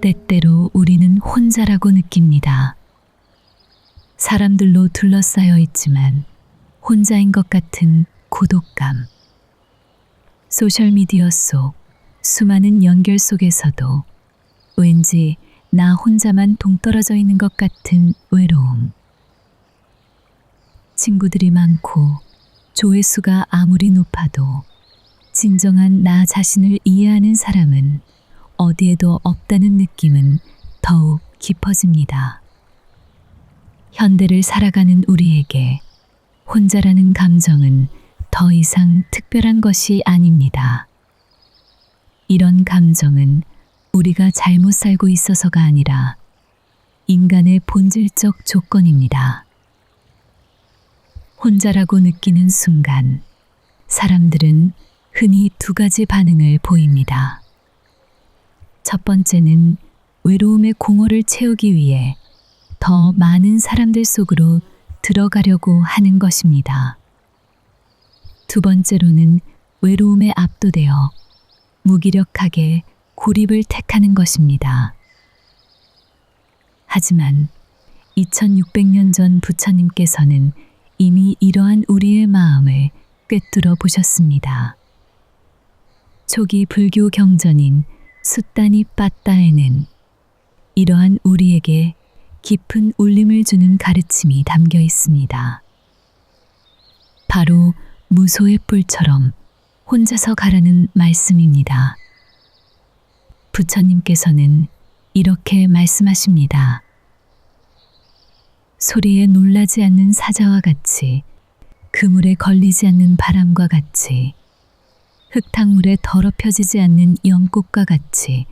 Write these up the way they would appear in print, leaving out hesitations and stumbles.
때때로 우리는 혼자라고 느낍니다. 사람들로 둘러싸여 있지만 혼자인 것 같은 고독감. 소셜미디어 속 수많은 연결 속에서도 왠지 나 혼자만 동떨어져 있는 것 같은 외로움. 친구들이 많고 조회수가 아무리 높아도 진정한 나 자신을 이해하는 사람은 어디에도 없다는 느낌은 더욱 깊어집니다. 현대를 살아가는 우리에게 혼자라는 감정은 더 이상 특별한 것이 아닙니다. 이런 감정은 우리가 잘못 살고 있어서가 아니라 인간의 본질적 조건입니다. 혼자라고 느끼는 순간 사람들은 흔히 두 가지 반응을 보입니다. 첫 번째는 외로움의 공허를 채우기 위해 더 많은 사람들 속으로 들어가려고 하는 것입니다. 두 번째로는 외로움에 압도되어 무기력하게 고립을 택하는 것입니다. 하지만 2600년 전 부처님께서는 이미 이러한 우리의 마음을 꿰뚫어 보셨습니다. 초기 불교 경전인 숫다니 빠따에는 이러한 우리에게 깊은 울림을 주는 가르침이 담겨 있습니다. 바로 무소의 뿔처럼 혼자서 가라는 말씀입니다. 부처님께서는 이렇게 말씀하십니다. 소리에 놀라지 않는 사자와 같이, 그물에 걸리지 않는 바람과 같이, 흙탕물에 더럽혀지지 않는 연꽃과 같이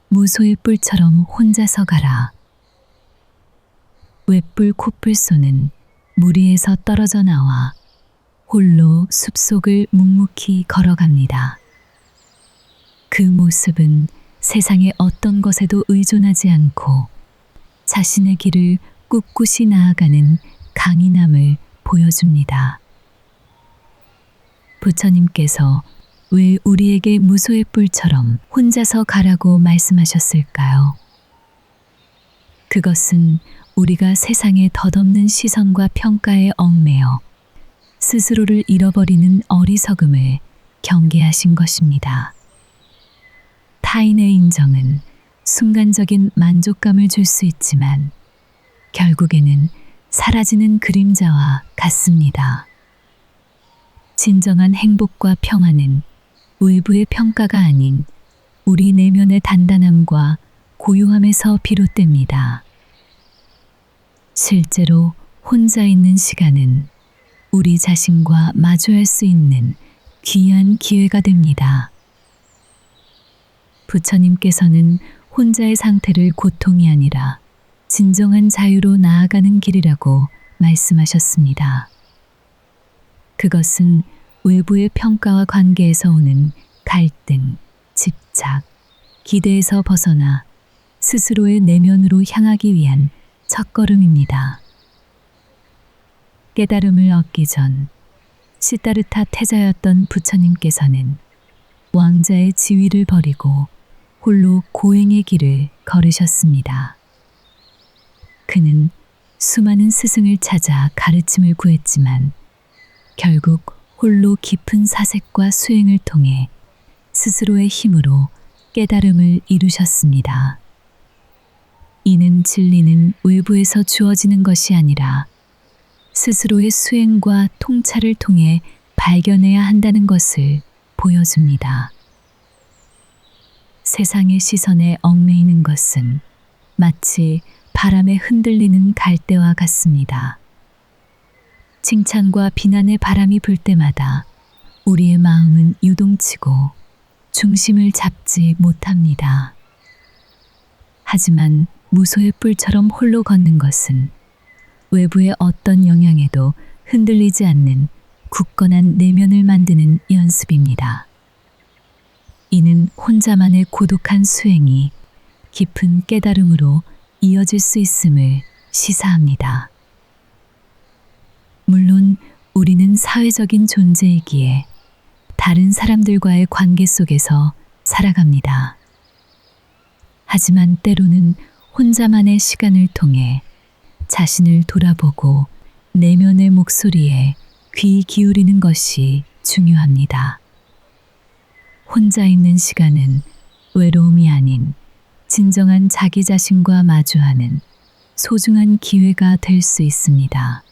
무소의 뿔처럼 혼자서 가라. 외뿔 콧불소는 무리에서 떨어져 나와 홀로 숲속을 묵묵히 걸어갑니다. 그 모습은 세상의 어떤 것에도 의존하지 않고 자신의 길을 꿋꿋이 나아가는 강인함을 보여줍니다. 부처님께서 왜 우리에게 무소의 뿔처럼 혼자서 가라고 말씀하셨을까요? 그것은 우리가 세상의 덧없는 시선과 평가에 얽매여 스스로를 잃어버리는 어리석음을 경계하신 것입니다. 타인의 인정은 순간적인 만족감을 줄 수 있지만 결국에는 사라지는 그림자와 같습니다. 진정한 행복과 평안은 외부의 평가가 아닌 우리 내면의 단단함과 고요함에서 비롯됩니다. 실제로 혼자 있는 시간은 우리 자신과 마주할 수 있는 귀한 기회가 됩니다. 부처님께서는 혼자의 상태를 고통이 아니라 진정한 자유로 나아가는 길이라고 말씀하셨습니다. 그것은 외부의 평가와 관계에서 오는 갈등, 집착, 기대에서 벗어나 스스로의 내면으로 향하기 위한 첫걸음입니다. 깨달음을 얻기 전 시다르타 태자였던 부처님께서는 왕자의 지위를 버리고 홀로 고행의 길을 걸으셨습니다. 그는 수많은 스승을 찾아 가르침을 구했지만 결국 홀로 깊은 사색과 수행을 통해 스스로의 힘으로 깨달음을 이루셨습니다. 이는 진리는 외부에서 주어지는 것이 아니라 스스로의 수행과 통찰을 통해 발견해야 한다는 것을 보여줍니다. 세상의 시선에 얽매이는 것은 마치 바람에 흔들리는 갈대와 같습니다. 칭찬과 비난의 바람이 불 때마다 우리의 마음은 유동치고 중심을 잡지 못합니다. 하지만 무소의 뿔처럼 홀로 걷는 것은 외부의 어떤 영향에도 흔들리지 않는 굳건한 내면을 만드는 연습입니다. 이는 혼자만의 고독한 수행이 깊은 깨달음으로 이어질 수 있음을 시사합니다. 물론 우리는 사회적인 존재이기에 다른 사람들과의 관계 속에서 살아갑니다. 하지만 때로는 혼자만의 시간을 통해 자신을 돌아보고 내면의 목소리에 귀 기울이는 것이 중요합니다. 혼자 있는 시간은 외로움이 아닌 진정한 자기 자신과 마주하는 소중한 기회가 될 수 있습니다.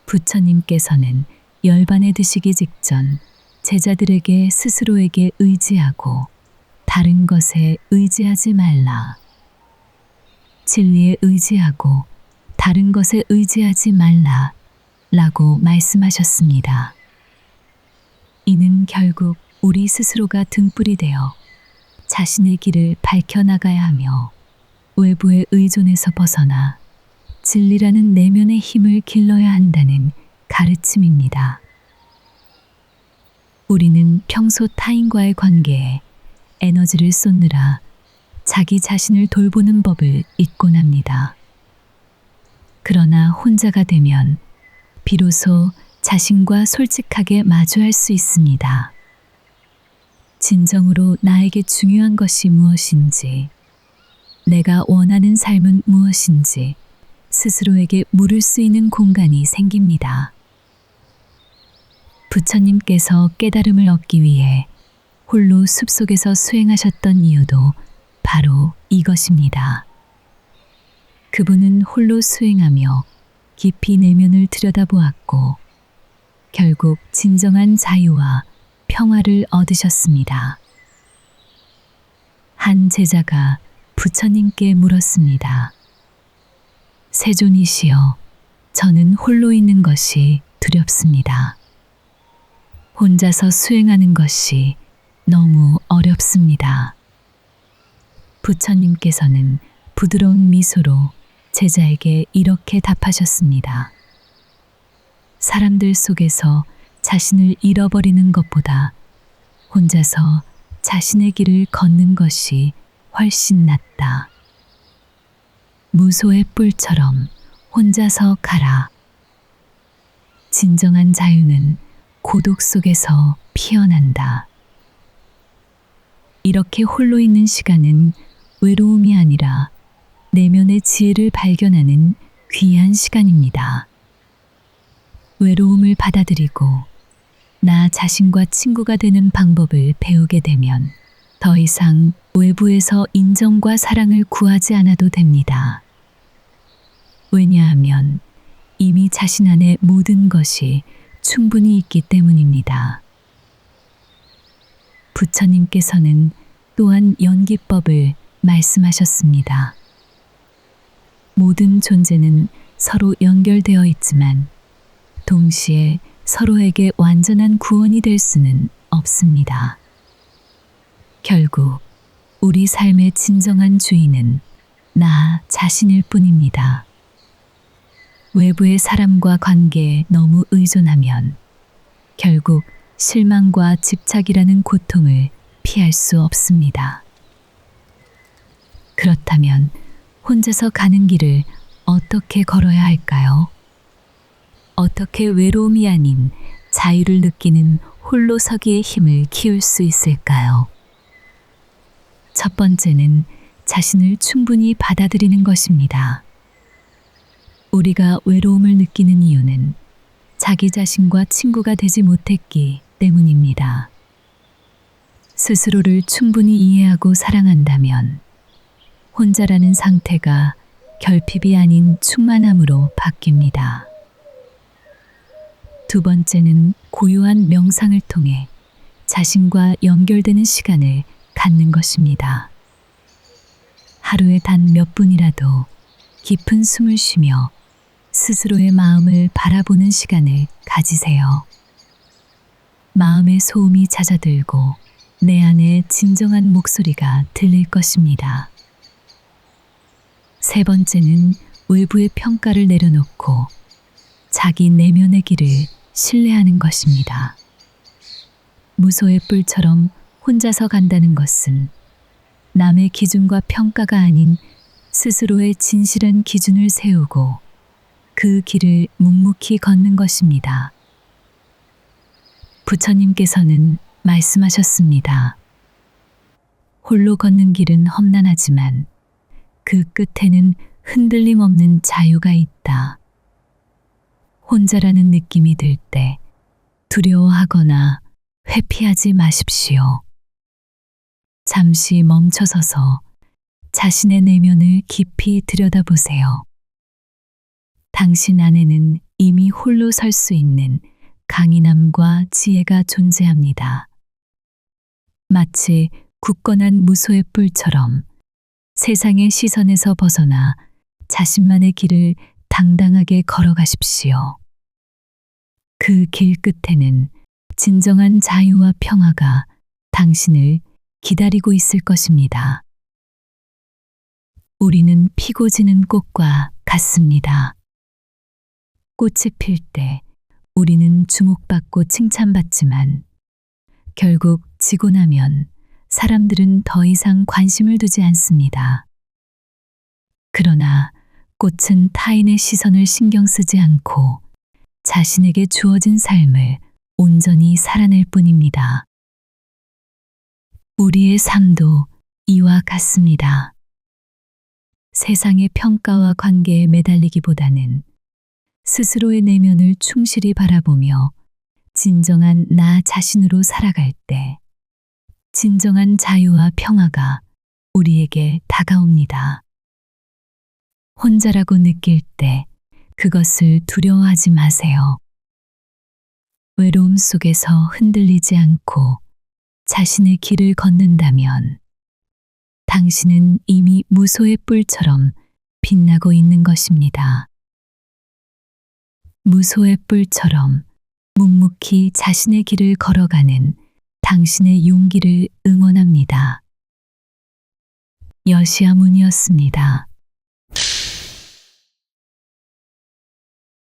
부처님께서는 열반에 드시기 직전 제자들에게 스스로에게 의지하고 다른 것에 의지하지 말라. 진리에 의지하고 다른 것에 의지하지 말라 라고 말씀하셨습니다. 이는 결국 우리 스스로가 등불이 되어 자신의 길을 밝혀나가야 하며 외부의 의존에서 벗어나 진리라는 내면의 힘을 길러야 한다는 가르침입니다. 우리는 평소 타인과의 관계에 에너지를 쏟느라 자기 자신을 돌보는 법을 잊곤 합니다. 그러나 혼자가 되면 비로소 자신과 솔직하게 마주할 수 있습니다. 진정으로 나에게 중요한 것이 무엇인지, 내가 원하는 삶은 무엇인지 스스로에게 물을 수 있는 공간이 생깁니다. 부처님께서 깨달음을 얻기 위해 홀로 숲속에서 수행하셨던 이유도 바로 이것입니다. 그분은 홀로 수행하며 깊이 내면을 들여다보았고 결국 진정한 자유와 평화를 얻으셨습니다. 한 제자가 부처님께 물었습니다. 세존이시여, 저는 홀로 있는 것이 두렵습니다. 혼자서 수행하는 것이 너무 어렵습니다. 부처님께서는 부드러운 미소로 제자에게 이렇게 답하셨습니다. 사람들 속에서 자신을 잃어버리는 것보다 혼자서 자신의 길을 걷는 것이 훨씬 낫다. 무소의 뿔처럼 혼자서 가라. 진정한 자유는 고독 속에서 피어난다. 이렇게 홀로 있는 시간은 외로움이 아니라 내면의 지혜를 발견하는 귀한 시간입니다. 외로움을 받아들이고 나 자신과 친구가 되는 방법을 배우게 되면 더 이상 외부에서 인정과 사랑을 구하지 않아도 됩니다. 왜냐하면 이미 자신 안에 모든 것이 충분히 있기 때문입니다. 부처님께서는 또한 연기법을 말씀하셨습니다. 모든 존재는 서로 연결되어 있지만 동시에 서로에게 완전한 구원이 될 수는 없습니다. 결국 우리 삶의 진정한 주인은 나 자신일 뿐입니다. 외부의 사람과 관계에 너무 의존하면 결국 실망과 집착이라는 고통을 피할 수 없습니다. 그렇다면 혼자서 가는 길을 어떻게 걸어야 할까요? 어떻게 외로움이 아닌 자유를 느끼는 홀로서기의 힘을 키울 수 있을까요? 첫 번째는 자신을 충분히 받아들이는 것입니다. 우리가 외로움을 느끼는 이유는 자기 자신과 친구가 되지 못했기 때문입니다. 스스로를 충분히 이해하고 사랑한다면 혼자라는 상태가 결핍이 아닌 충만함으로 바뀝니다. 두 번째는 고요한 명상을 통해 자신과 연결되는 시간을 갖는 것입니다. 하루에 단 몇 분이라도 깊은 숨을 쉬며 스스로의 마음을 바라보는 시간을 가지세요. 마음의 소음이 잦아들고 내 안에 진정한 목소리가 들릴 것입니다. 세 번째는 외부의 평가를 내려놓고 자기 내면의 길을 신뢰하는 것입니다. 무소의 뿔처럼 혼자서 간다는 것은 남의 기준과 평가가 아닌 스스로의 진실한 기준을 세우고 그 길을 묵묵히 걷는 것입니다. 부처님께서는 말씀하셨습니다. 홀로 걷는 길은 험난하지만 그 끝에는 흔들림 없는 자유가 있다. 혼자라는 느낌이 들 때 두려워하거나 회피하지 마십시오. 잠시 멈춰서서 자신의 내면을 깊이 들여다보세요. 당신 안에는 이미 홀로 설 수 있는 강인함과 지혜가 존재합니다. 마치 굳건한 무소의 뿔처럼 세상의 시선에서 벗어나 자신만의 길을 당당하게 걸어가십시오. 그 길 끝에는 진정한 자유와 평화가 당신을 기다리고 있을 것입니다. 우리는 피고 지는 꽃과 같습니다. 꽃이 필 때 우리는 주목받고 칭찬받지만 결국 지고 나면 사람들은 더 이상 관심을 두지 않습니다. 그러나 꽃은 타인의 시선을 신경 쓰지 않고 자신에게 주어진 삶을 온전히 살아낼 뿐입니다. 우리의 삶도 이와 같습니다. 세상의 평가와 관계에 매달리기보다는 스스로의 내면을 충실히 바라보며 진정한 나 자신으로 살아갈 때 진정한 자유와 평화가 우리에게 다가옵니다. 혼자라고 느낄 때 그것을 두려워하지 마세요. 외로움 속에서 흔들리지 않고 자신의 길을 걷는다면 당신은 이미 무소의 뿔처럼 빛나고 있는 것입니다. 무소의 뿔처럼 묵묵히 자신의 길을 걸어가는 당신의 용기를 응원합니다. 여시아문이었습니다.